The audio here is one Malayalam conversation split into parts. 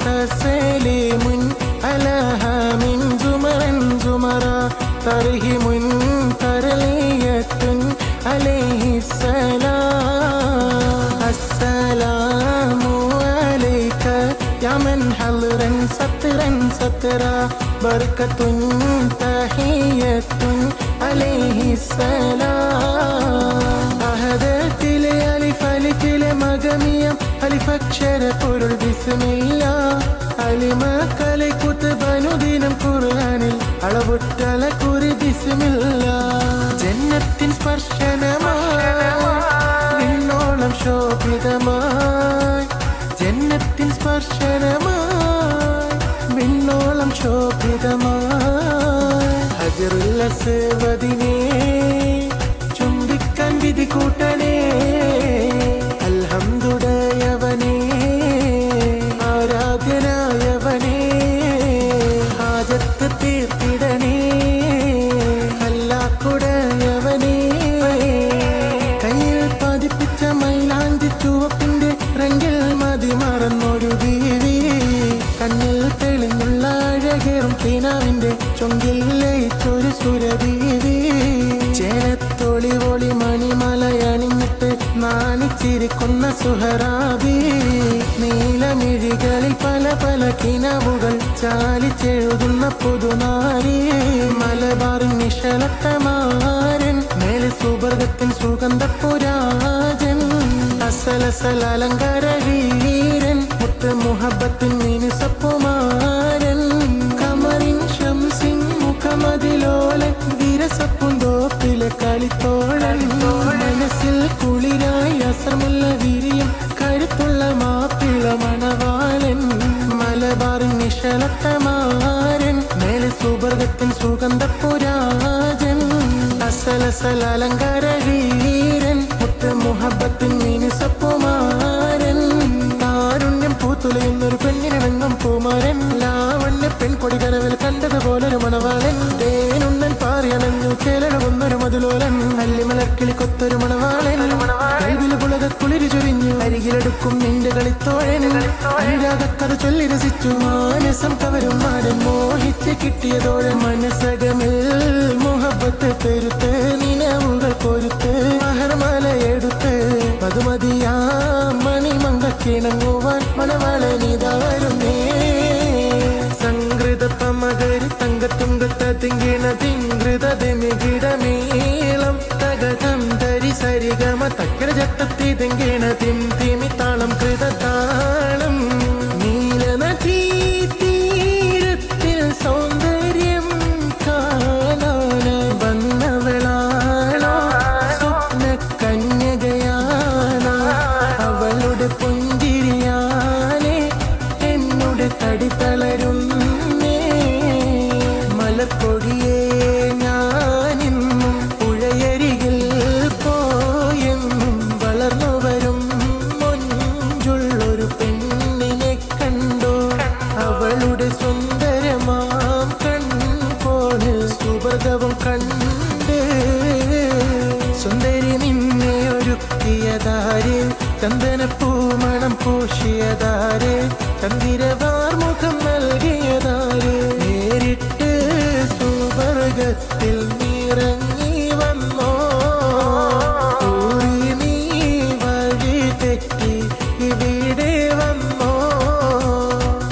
تسليم ألاها من زمر زمرا ترهم ترلية عليه السلام. السلام عليك يا من حضرا سترا سترا بركة تحية عليه السلام. أهدت لي ألف ألف لمجميع ألف أكشر قرر بسم الله അലിമക്കലെ കുത്തുബനുദിനം ഖുർആനിൽ അളവുറ്റല കുറി ബിസ്മില്ല. ജന്നത്തിൻ സ്പർശനമായി വിണ്ണോളം ശോഭിതമായി ജന്നത്തിൻ സ്പർശനമായി വിണ്ണോളം ശോഭിതമായി ഹജറുൽ അസ്വദിനെ ചുംബിക്കാൻ വിധി കൂട്ടണേ. അൽഹംദുലില്ലാഹവനേ ആരാധ്യനായവനേ ഹാജത്ത് തീർത്തിടണേ. അല്ലാഹുടയവനേ കയ്യിൽ പതിപ്പിച്ച മൈലാഞ്ചി ചുവപ്പിന്റെ റെങ്കിൽ മതി മറന്നൊരു ബീവി കണ്ണിൽ തെളിഞ്ഞുള്ള അഴകേറും കിനാവിന്റെ ചൊങ്കിൽ ലയിച്ചൊരു സുരബീവി. ചേലത്തൊളിവൊളി മണിമലയണിഞ്ഞിട്ട് നാണിച്ചിരിക്കുന്ന സുഹറാബി. നീലമിഴികളിൽ പല പല കിനാവുകൾ ചാലിച്ചെഴുതുന്ന പുതുനാരി. മലബാറിൻ നിശലത്തമാരൻ മേലെ സുവർഗത്തിൻ സുഗന്ധപുരാജൻ. അസലസൽ അലങ്കാര വീരൻ മുത്ത് മുഹബത്തിൻ മിനുസപ്പുമാരൻ. കമറിൻ ഷംസിൻ മുഖമതിലോലൻ വിരസപ്പുന്തോപ്പിലെ കളിത്തോളൻ. മനസ്സിൽ കുളിരായി അസമുള്ള വിരിയും കഴുത്തുള്ള മാപ്പിള മണവാളൻ. മലബാറിൻ നിശലത്തമാരൻ മേലെ സുവർഗത്തിൻ സുഗന്ധപുരാജൻ. അസലസൽ അലങ്കാര വീരൻ മുത്ത് മുഹബത്തിൻ മിനുസപ്പുമാരൻ. താരുണ്യം പൂത്തുലയുന്നൊരു പെണ്ണിനിണങ്ങും പൂമാരൻ. ലാവണ്യ പെൺകൊടി കരവിൽ കണ്ടതുപോലൊരു മണവാളൻ. തേനുണ്ണൻ പാറിയണഞ്ഞു ചേലഴുകുന്നൊരു മധുലോലൻ. അല്ലിമലർക്കിളി കൊത്തൊരു മണവാളൻ. കൽവിൽ പുളക കുളിരി ചൊരിഞ്ഞു അരികിലെടുക്കും നിന്റെ കളിത്തോഴൻ. അനുരാഗക്കഥ ചൊല്ലി രസിച്ചു മാനസം കവരും നാടൻ. മോഹിച്ച് കിട്ടിയതോടെ മനസ്സകമിൽ മുഹബത്ത് പെരുത്ത് നിലവുകൾ പൊരുത്ത് മഹർമാല എടുത്ത് മധുമതിയാ മണിമങ്കക്കിണങ്ങുവാൻ മണവാളനിതാ വരുന്നേ. സംഗൃത പമകരി തങ്കത്തുങ്കത്ത തിങ്കിണ തിങ്കൃത തിമികിടമീളം തകതം തരി സരിഗമ തക്കര ജത്തത്തി തിങ്കിണ തിം തിമി താളം കൃതതാളം. നീലനദീ തീരത്തിൽ സൗന്ദര്യം കാണാനായി വന്നവളാണോ സ്വപ്ന കന്യകയാണോ. അവളുടെ പുഞ്ചിരിയാലെ എന്നുടെ തടി തളരുന്നേ. മലക്കൊടിയേ ഞാനിന്നും പുഴയരികിൽ പോയെന്നും വളർന്നു വരും മൊഞ്ചുള്ളൊരു പെണ്ണിനെ കണ്ടോ. അവളുടെ സുന്ദരമാം കൺപോളിൽ സുഭഗവും കണ്ട് സുന്ദരി നിന്നെ ഒരുക്കിയതാരെ. ചന്ദനപ്പൂമണം പൂശിയതാരെ. ചന്ദിരവാർമുഖം നൽകിയതാരെ. നേരിട്ട് സുവർഗത്തിൽ നിറങ്ങി വന്നോ. നീ വഴി തെറ്റി ഇവിടെ വന്നോ.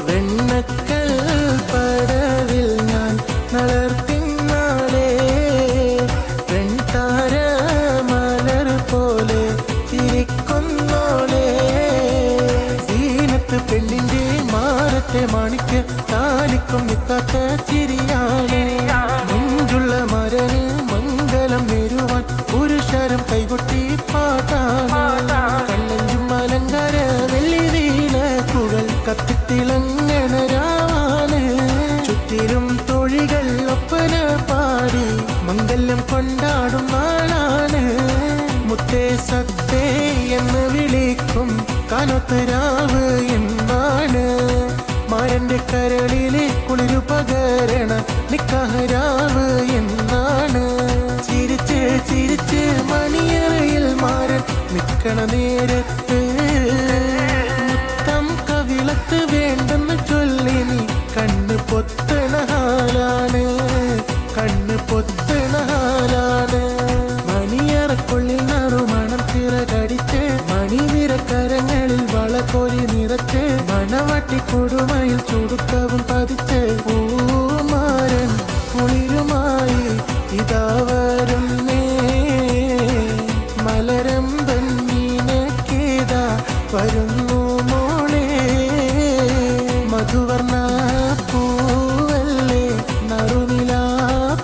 വെണ്ണക്കൽ പടവിൽ ഞാൻ നളർത്തിന്നാളെ. വെൺതാര മലർ പോലെ ചിരിക്കുന്നോളെ. സീനത്ത് പെണ്ണിന്റെ മാറത്തെ മാണിക്ക് താലിക്കും നിത്താത്ത ചിരിയാളെ. മുഞ്ചുള്ള മരന് മംഗലം നേരുവാൻ പുരുഷരം കൈകൊട്ടി പാട്ടാണ്. കണ്ണഞ്ചും അലങ്കാര വെള്ളി വീണക്കുകൾ കത്തിത്തിളങ്ങണരാണ്. ചുറ്റിലും തൊഴികൾ ഒപ്പന പാടി മംഗല്യം കൊണ്ടാടും നാളാണ്. മുത്തേ സത്തേ എന്ന് വിളിക്കും കാനൊത്തരാവ് എന്നാണ്. മാരന്റെ കരളിലെ കുളിരു പകരണ നിക്കാഹരാവ് എന്നാണ്. ചിരിച്ച് ചിരിച്ച് മണിയറയിൽ മാരൻ നിക്കണ നേരത്ത് മുത്തം കവിളത്ത് കൊടുമയിൽ ചുടുക്കവും പതിച്ച് പൂമാരൻ കുളിരുമായി ഇതാ വരുന്നേ മലരമ്പൻ മീനക്കേതാ വരുന്നു മോളെ മധുവർണ്ണ പൂവല്ലേ നറുനിലാ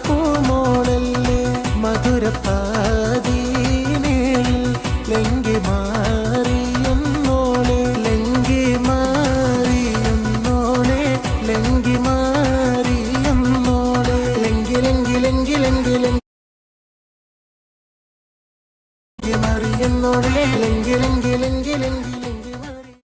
പൂമോളല്ലേ മധുരപ്പാതീനയിൽ ലങ്കി മാറിയുന്നോളെ ലങ്കി മാറിയുന്നോളെ ലങ്കി മാറിയുന്നോളെ ലങ്കി ലങ്കി ലങ്കി ലങ്കി ലങ്കി മാറിയുന്നോളെ ലങ്കി ലങ്കി ലങ്കി ലങ്കി